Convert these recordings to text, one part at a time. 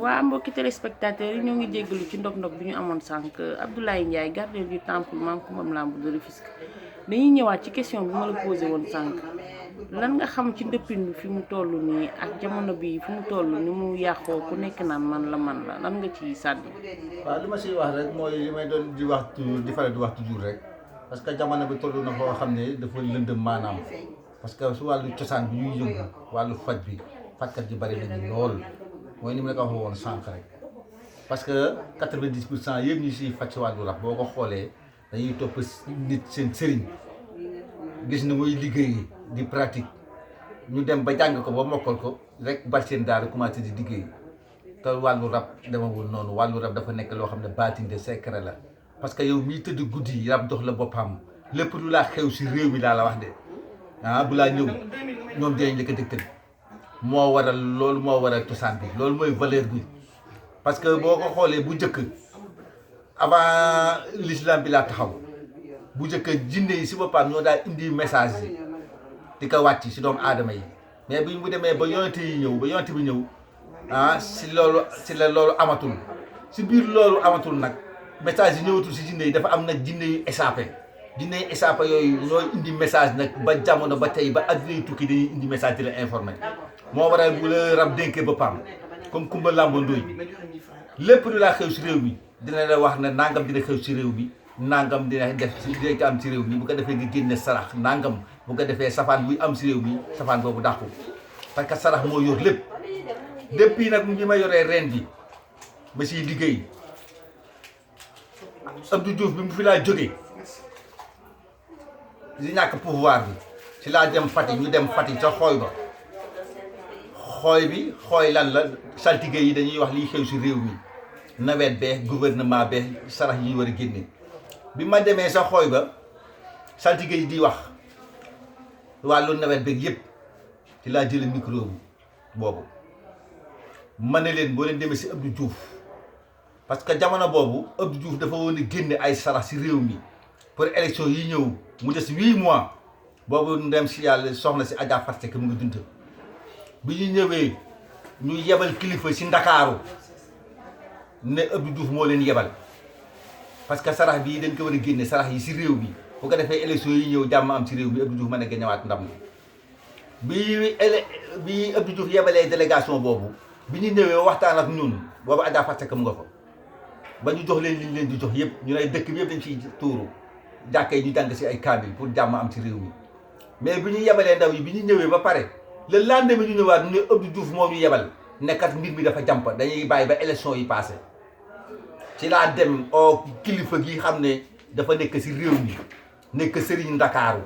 waa mbokki téléspectateurs yi ñoo ngi jéggalu ci ndog-ndog bi ñu amoon sànq Abdoulaye Ndiaye gardien du temple Mame Coumba Lamb de Rufisque dañuy ñëwaat ci question bi ma la posé woon sànq lan nga xam ci ndëppin bi fi mu toll nii ak jamono bi fi mu toll ni mu yàqoo ku nekk naan man la lan nga ci sàddi. waaw li ma siy wax rek mooy li may doon di wax toujours di faral di wax toujours rek parce que jamono bi toll na foo xam ne dafa lëndëm maanaam parce que su wàllu cosaan bi ñuy yëngu wàllu faj bi fajkat yi bari nañu lool. mooy ni mu la ko waxee woon sànq rek parce que 90% yëpp ñi siy faj si wàllu rab boo ko xoolee dañuy topp nit seen sëriñ gis ni muy liggéey di pratique ñu dem ba jàng ko ba mokkal ko rek bal seen daal commencé di liggéey te wàllu rab demawul noonu wàllu rab dafa nekk loo xam ne baatin de secret la parce que yow miy tëdd guddi rab dox la boppam lépp lu laa xew si réew mi laa la wax de bu laa ñëw ñoom dinañ la ko dëgtal moo waral loolu moo waral cosaan bi loolu mooy valeur bi parce que boo ko xoolee bu njëkk avant l'islam bi laa taxaw bu njëkk jinne yi si boppam ñoo daal indi message yi di ko wàcc si doomu aadama yi mais bi mu demee ba yonent yi ñëw ba yonent bi ñëw si la loolu amatul si biir loolu amatul nag message yi ñëwatul si jinne yi dafa am nag jinne yu échappé jinne yu échappé yooyu ñooy indi message nag ba jamono ba tey ba adduna yi tukki dañuy indi message di la informé moo waral bu la rab dénkee boppam comme Coumba Lamb Ndoye lépp lu laa xew si réew mi dina la wax ne nangam dina xew si réew mi nangam dina def dina ko am si réew mi bu ko defee nga génne sarax nangam bu ko defee safaan buy am si réew mi safaan boobu dàqu parce que sarax moo yor lépp depuis nag bi ma yoree reen bi ba siy liggéey Abdou Diouf bi mu fi laa jógee di ñàkk pouvoir bi si laa dem Fatick ñu dem Fatick sa xooy ba xooy lan la saltige yi dañuy wax liy xew si réew mi nawet bee gouvernement bee sarax yi ñu war a génne bi ma demee sa xooy ba saltige yi di wax wàllu nawet beeg yëpp ci laa jëlee micro boobu ma ne leen boo leen demee si Abdou Diouf parce que jamono boobu Abdou Diouf dafa woon a génne ay sarax si réew mi pour élection yi ñëw mu des 8 mois boobu ndem si yàlla soxna si Adja Fatou Seck mu ngi dund bi ñu ñëwee ñu yebal kilifa si Ndakaaru ne Abdou Diouf moo leen yebal parce que sarax bii dañ ko war a génne sarax yi si réew mi bu ko defee élection yi ñëw jàmm am si réew mi Abdou Diouf mën a génnewaat ndam bi Abdou Diouf yebalee délégation boobu bi ñu ñëwee waxtaan ak ñun boobu Adja Fatou Seck mu nga fa ba ñu jox leen li ñu leen di jox yëpp ñu ne dëkk bi yëpp dañ ciy tuuru jàkkee ñu jàng si ay kaamil pour jàmm am si réew mi mais bi ñu yebalee ndaw yi bi ñu ñëwee ba pare le lendemain ñu ñëwaat ñu ne Abdou Diouf moo ñu yebal nekkat mbir mi dafa jàmp dañuy bàyyi ba élection yi passé ci laa dem o kilifa gi xam ne dafa nekk si réew mi nekk Serigne Ndakaaru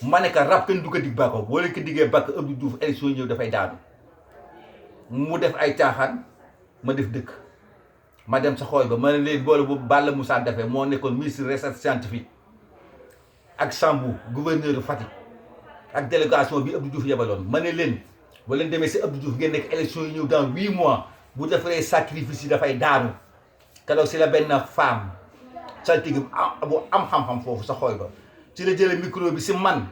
ma ne ko rab kenn du ko dig bako boo leen ko diggee bakk Abdou Diouf élection yi ñëw dafay daanu mu def ay caaxaan ma def dëkk ma dem sa xooy ba ma ne leen boole bu Balla Moussa defee moo nekkoon ministre recherche scientifique ak Sambou gouverneur Fatick ak délégation bi Abdou Diouf yebaloon ma ne leen boo leen demee si Abdou Diouf ngeen nekk élection yi ñëw dans 8 mois bu defaree sacrifice yi dafay daanu keroog si la benn femme saltige bu am xam-xam foofu sa xooy ba ci la jëlee micro bi si man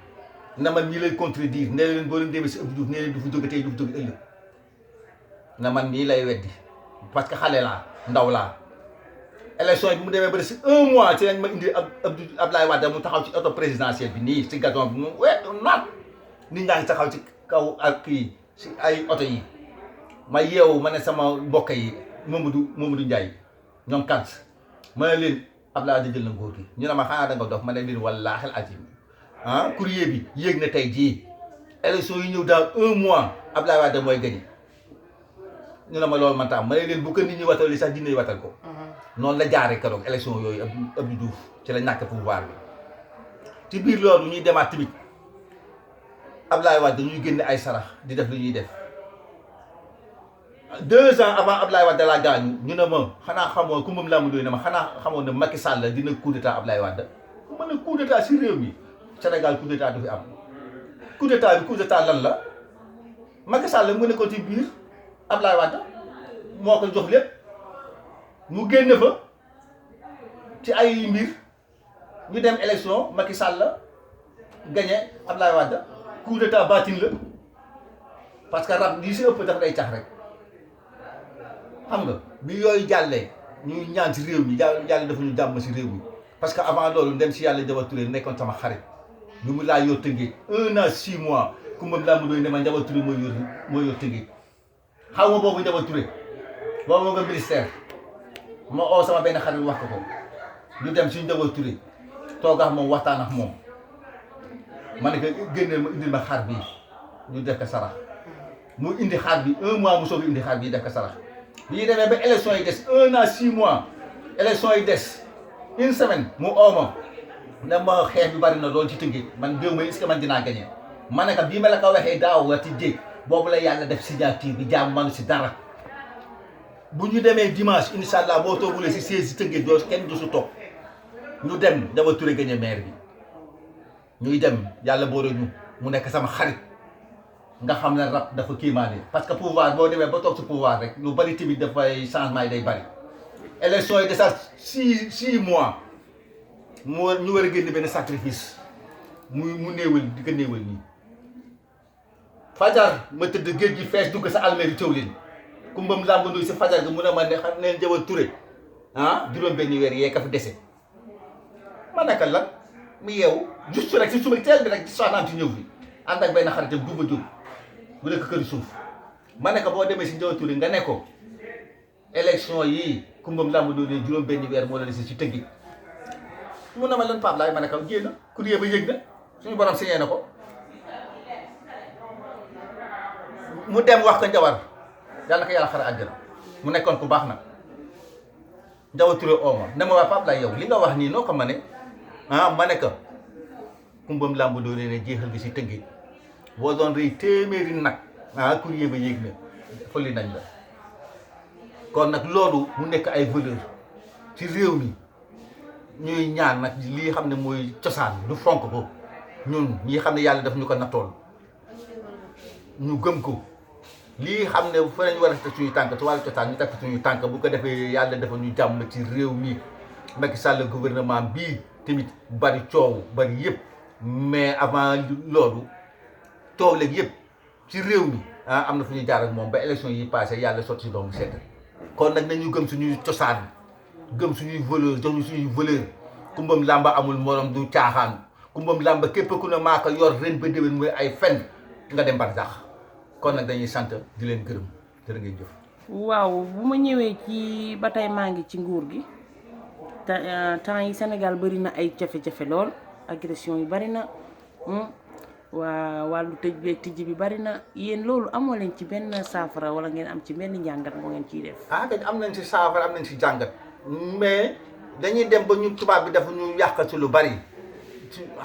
na man mii lay contredire ne leen boo leen demee si Abdou Diouf ne leen du fi jóge tey du fi jóge ëllëg na man mii lay weddi parce que xale laa ndaw laa élection yi bi mu demee ba si 1 mois ci lañ ma indi Abdoulaye Wade mu taxaw ci auto présidentielle bi nii si gazon bi mu naat nit ñaa ngi taxaw ci kaw ak kii si ay oto yi ma yeewu ma ne sama mbokk yi Mamadou Ndiaye ñoom kant ma ne leen Abdoulaye Wade jël na nguur gi ñu ne ma xanaa da nga dof ma ne leen wallaahi azim courrier bi yéeg na tey jii élection yi ñëw dans 1 mois Abdoulaye Wade mooy gagné ñu ne ma loolu man tam ma ne leen bu ko nit ñi watal li sax dinañ watal ko noonu la jaaree keroog élection yooyu Abdou Diouf ci la ñàkk pouvoir bi ci biir loolu ñuy demaat tamit Abdoulaye Wade dañuy génne ay sarax di def lu ñuy def 2 ans avant Abdoulaye Wade laa gaañu ñu ne ma xanaa xamoo Coumba Lamb Ndoye ne ma xanaa xamoon ne Macky Sall dina coup d'état Abdoulaye Wade ku mën a coup d'état si réew mi Sénégal coup d'état du fi am coup d'état bi coup d'état lan la Macky Sall mu ne ko ci biir Abdoulaye Wade moo ko jox lépp mu génn fa ci ay mbir ñu dem élection Macky Sall gagné Abdoulaye Wade coup d'état baatin la parce que rab lii si ëpp daf day cax rek xam nga bi yooyu jàllee ñuy ñaan si réew mi yàlla dafa ñu jàmm si réew mi parce que avant loolu dem si yàlla Ndiaga Touré nekkoon sama xarit bi mu laa yor Tëngéej 1 an 6 mois Coumba Lamb Ndoye ne ma Ndiaga Touré mooy yor Tëngéej xaw ma boobu Ndiaga Touré boobu nga ministère ma oo sama benn xarit wax ko ñu dem si Ndiaga Touré toog ak moom waxtaan ak moom ma ne ko génneel ma indil ma xar bii ñu def ko sarax mu indi xar bi 1 mois mu soog a indi xar bii def ko sarax bi ñu demee ba élection yi des 1 an 6 mois élection yi des une semaine mu oo ma ne ma xeex bi bari na loolu ci Tëngéej man déw ma est-ce que man dinaa gagné ma ne ko bii ma la ko waxee daaw wa ci jéeg boobu la yàlla def signature bi jàmm manu si dara bu ñu demee dimanche incha allah boo toogulee si siège si Tëngéej doo kenn du su toog ñu dem Ndiaga Touré gagné maire bi ñuy dem yàlla boole ñu mu nekk sama xarit nga xam ne rab dafa kiimaane parce que pouvoir boo demee ba toog si pouvoir rek lu bari tamit dafay changement yi day bari élection yi desaat 6 mois ñu war a génn benn sacrifice mu néewal di ko néewal nii fajar ma tëdd géej gi fees dugg sa almeeri cëw leen Coumba Lamb Ndoye si fajar gi mu ne ma ne xam ne Ndiaga Touré juróom benn weer yee ka fi dese ma naka lan mu yeewu juste rek si suba teel bi rek soxnaam si ñëw fi ànd ak benn xaritam Duba Diop bu nekk këri suuf ma ne ko boo demee si Ndiaga Touré nga ne ko élection yii Coumba Lamb Ndoye juróom benn weer moo la dese si Tëngéej mun na ma lan Pape Laye ma ne ko génn courrier ba yëg na suñu borom signé na ko mu dem wax ko Njawar yàlla ko yàlla xare àjjana mu nekkoon ku baax nag Ndiaga Touré ooma ne ma waa Pape Laye yow li nga wax nii noo ko ma ne ma ne ko Coumba Lamb Ndoye ne jeexal bi si Tëngéej boo doon rëy téeméeri nag courrier ba yéeg na fëli nañ la kon nag loolu mu nekk ay valeur ci réew mi ñuy ñaan nag lii xam ne mooy cosaan du fonk ko ñun ñi xam ne yàlla daf ñu ko nattool ñu gëm ko lii xam ne fa lañ war a teg suñuy tànk ci wàllu cosaan ñu teg suñuy tànk bu ko defee yàlla dafa ñu jàmm ci réew mi Macky Sall gouvernement bii tamit bari coow bari yëpp mais avant loolu coow léegi yëpp ci réew mi am na fu ñuy jaar ak moom ba élection yi passé yàlla sotti si doomu sedd kon nag nañu gëm suñuy cosaan gëm suñuy valeur jox ñu suñuy valeur Coumba Lamb amul morom du caaxaan Coumba Lamb képp ku ne maa ko yor ren ba déwén mooy ay fen nga dem barsax kon nag dañuy sant di leen gërëm jërë ngeen jëf. waaw bu ma ñëwee ci ba tey maa ngi ci nguur gi te temps yi Sénégal bari na ay jafe-jafe lool agression yi bari na waa wàllu tëj beeg tijji bi bari na yéen loolu amoo leen ci benn saafara wala ngeen am ci benn njàngat moo ngeen ciy def. dañ am nañ si saafara am nañ si jàngat mais dañuy dem ba ñu tubaab bi dafa ñu yàq ci lu bari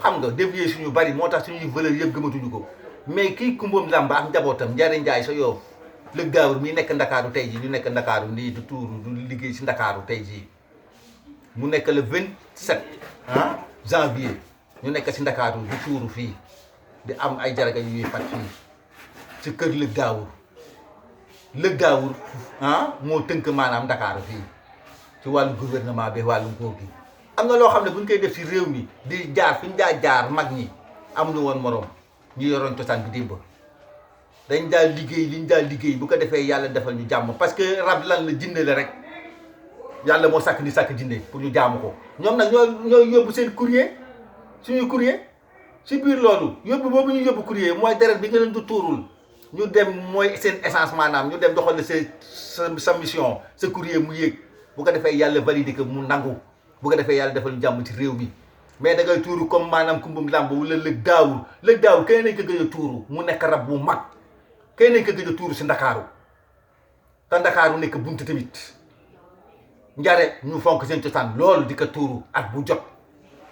xam nga dévier suñu bari moo tax suñuy valeur yëpp gëmatuñu ko mais kii Coumba Lamb ak njabootam Njariñ Njaay sa Yoff lëg gaawur mi nekk Ndakaaru tey jii ñu nekk Ndakaaru nii du tuuru du liggéey si Ndakaaru tey jii mu nekk le 27 janvier ñu nekk si Ndakaaru du tuuru fii di am ay jaraga yu ñuy faj fii ci kër lëg gaawur moo tënk maanaam Ndakaaru fii ci wàllu gouvernement bi wàllu nguur gi am na loo xam ne bu ñu koy def si réew mi di jaar fi ñu jaar mag ñi amuñu woon morom ñu yoroon cosaan bi démb dañ daal liggéey li ñu daal liggéey bu ko defee yàlla defal ñu jàmm parce que rab lan la jinne la rek yàlla moo sàkk ni sàkk jinne pour ñu jaamu ko ñoom nag ñoo yóbbu seen courrier suñuy courrier si biir loolu yóbbu boobu ñu yóbbu courrier mooy deret bi nga leen du tuurul ñu dem mooy seen essence maanaam ñu dem doxal la sa mission sa courrier mu yéeg bu ko defee yàlla validé que mu nangu bu ko defee yàlla defal ñu jàmm ci réew mi mais da ngay tuuru comme maanaam Coumba Lamb wala lëg daawur kay nañ ko gëj a tuuru mu nekk rab bu mag kay nañ ko gëj a tuuru si Ndakaaru te Ndakaaru nekk buntu tamit njare ñu fonk seen cosaan loolu di ko tuuru at bu jot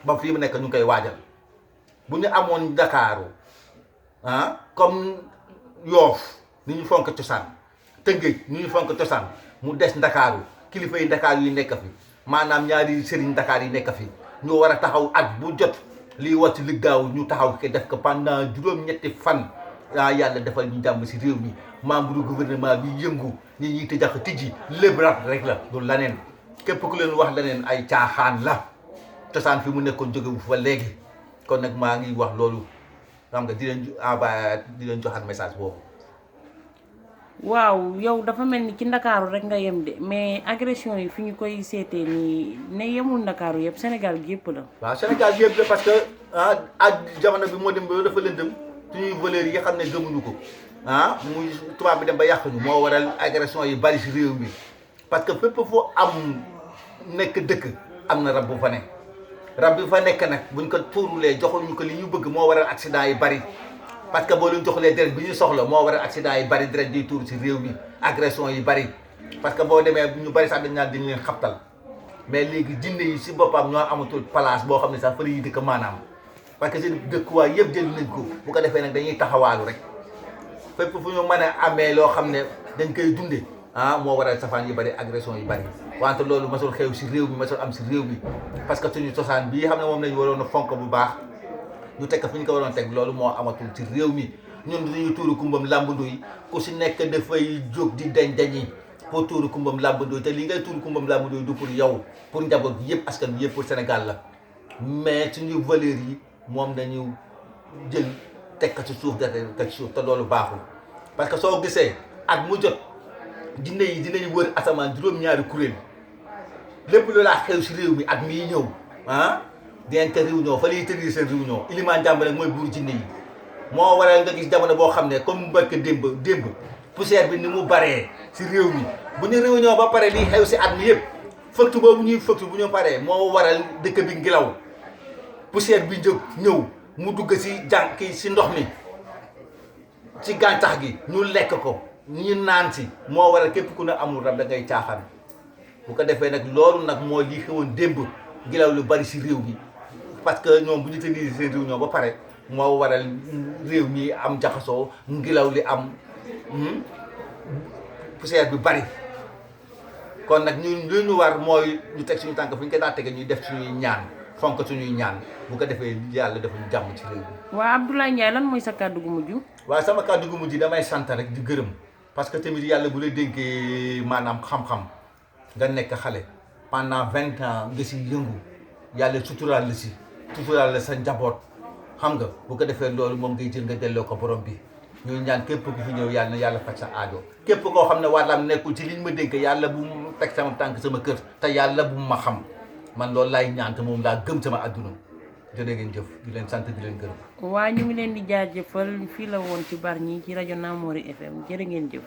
ba fii mu nekk ñu ngi koy waajal bu ñu amoon Ndakaaru comme Yoff ni ñu fonk cosaan Tëngéej ni ñu fonk cosaan mu des Ndakaaru kilifa yi Ndakaar yi nekk fi maanaam ñaari sëriñ Ndakaar yi nekk fi ñu war a taxaw at bu jot lii wàcc li gaaw ñu taxaw ko def ko pendant juróom-ñetti fan yàlla defal ñu jàmm si réew mi membre du gouvernement bi yëngu ñi ñuy tëjax tijji lépp rek la du laneen képp ku leen wax leneen ay caaxaan la cosaan fi mu nekkoon jóge bu fa léegi kon nag maa ngi wax loolu xam nga di leen envoyé di leen joxaat message boobu. waaw yow dafa mel ni ci ndakaaru rek nga yem de mais agression yi fi ñu koy seetee nii ne yemul ndakaaru yëpp Sénégal gi yëpp la. waaw Sénégal bi yëpp la parce que ak jamono bi moo dem ba dafa lëndëm suñuy valeurs yi nga xam ne gëmuñu ko muy tubaab bi dem ba yàq ñu moo waral agression yi bari si réew mi parce que fépp foo am nekk dëkk am na rab bu fa ne rab bi fa nekk nag buñ ko tuurulee joxuñu ko li ñu bëgg moo waral accident yi bari parce que boo leen joxulee deret bi ñu soxla moo waral accident yi bari deret di tuur si réew mi agression yi bari parce que boo demee ñu bari sax dañ naan dañ leen xabtal mais léegi jinne yi si boppam ñoo amatul place boo xam ne sax fële yi dëkk maanaam parce que seen dëkkuwaay yëpp jël nañ ko bu ko defee nag dañuy taxawaalu rek fépp fu ñu mën a amee loo xam ne dañ koy dunde moo waral safaan yi bari agression yi bari wante loolu masul xew si réew mi masul am si réew mi parce que suñu cosaan bii xam ne moom lañu waroon a fonk bu baax ñu teg ko fi ñu ko waroon teg loolu moo amatul ci réew mi ñun dañuy tuuru kumbam làmbandoy ku si nekk dafay jóg di dañ-dañi pour tuuru kumbam làmbandoy te li ngay tuuru kumbam làmbandoy du pour yow pour njaboot bi yëpp askan bi yëpp pour Sénégal la mais suñu valeurs yi moom dañu jël teg ko ci suuf da teg ci suuf te loolu baaxul parce que soo gisee at mu jot jinne yi dinañ wër asamaan juróom-ñaari kuréel lépp loolaa xew si réew mi at mii ñëw dinañ ko réunion fa lay tëddee seen réunion Ilimaan Jàmbale mooy buur jinne yi moo waral nga gis jamono boo xam ne comme mbëkk démb poussière bi ni mu baree si réew mi bu ñu réunion ba pare liy xew si at mi yëpp fëktu boobu ñuy fëktu bu ñu paree moo waral dëkk bi ngelaw poussière bi jóg ñëw mu dugg si kii si ndox mi ci gàncax gi ñu lekk ko ñu naan si moo waral képp ku ne amul rab da ngay caaxaan bu ko defee nag loolu nag moo li xewoon démb ngelaw lu bari si réew mi parce que ñoom bu ñu tëddee seen réunion ba pare moo waral réew mi am jaxasoo ngelaw li am poussière bi bari kon nag ñun li ñu war mooy ñu teg suñu tànk fu ñu koy daa tege ñuy def suñuy ñaan fonk suñuy ñaan bu ko defee yàlla defuñu jàmm ci réew mi. waa Abdoulaye Ndiaye lan mooy sa kàddu gu mujj. waaw sama kàddu gu mujj damay sant rek di gërëm parce que tamit yàlla bu la dénkee maanaam xam-xam nga nekk xale pendant 20 ans nga si yëngu yàlla suturaal la si suturaal la sa njaboot xam nga bu ko defee loolu moom ngay jël nga delloo ko borom bi ñuy ñaan képp ku fi ñëw yàlla na yàlla faj sa aajo képp koo xam ne wàllam nekkul ci liñ ma dénk yàlla bu mu teg sama tànk sama kër te yàlla bu mu ma xam man loolu laay ñaan te moom laa gëm sama adduna jërë ngeen jëf di leen sant di leen gërëm. waa ñu ngi leen di jaajëfal fii la woon ci Bargny ci rajo Namori FM jërë ngeen jëf.